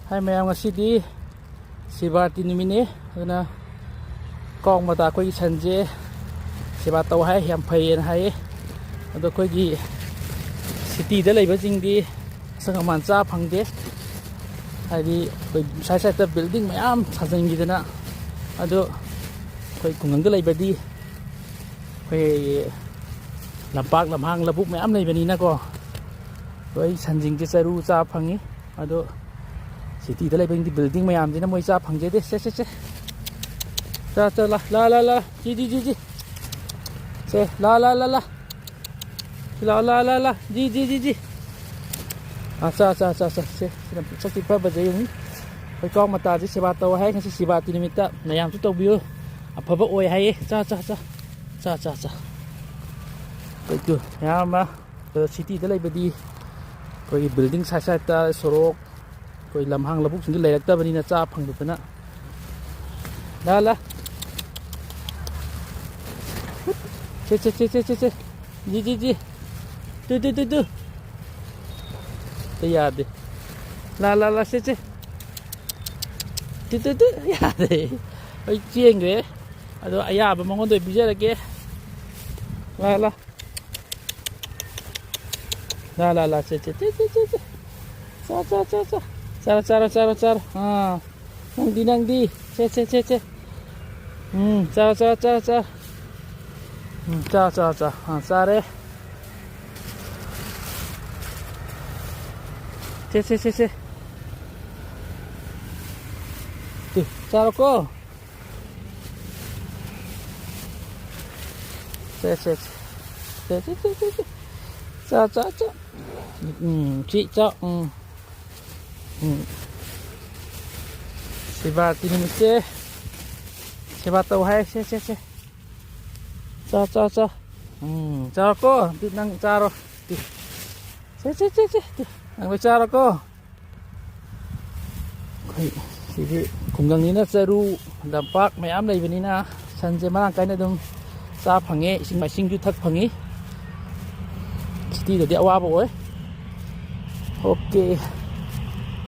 hai mèo ngasi Sivarati numine aduna kong mata koi sanje seba taw hai yam phai hai ado koi gi city da leiba jing di sangaman cha phangde hai di koi sai sai ta building mayam sajang gi dana ado koi kungang da leiba di koi lampak lamhang labuk mayam leibani na ko koi sanjing je charu cha phangi ado city da leiba di building mayam dina moi cha phangje de se cha la ji se la ji cha se sakti pa ba jai ni koi kong mata ji seba taw hai ngasi Sivarati nimita mayam tu tawbiu afaba oi hai cha koi tu yama city da leiba di koi building sai ta sorok koi lamhang labuk sing leirak ta bani na cha phang du na la che ji tu te yaad la se tu yaad oi chieng ge ado aya ba mongon do bijara ke la se cara nang di che cara sare che tu cara ko che cha chị cho Sivarati nimite seba taw hai che cha cara ko tu nang caro tu che nang cara ko kai sidi kunggang ni na charu dampak mayam leibani na sanje marang kai na dum cha phange sing ju thak phangi city da dia wa bo oi okay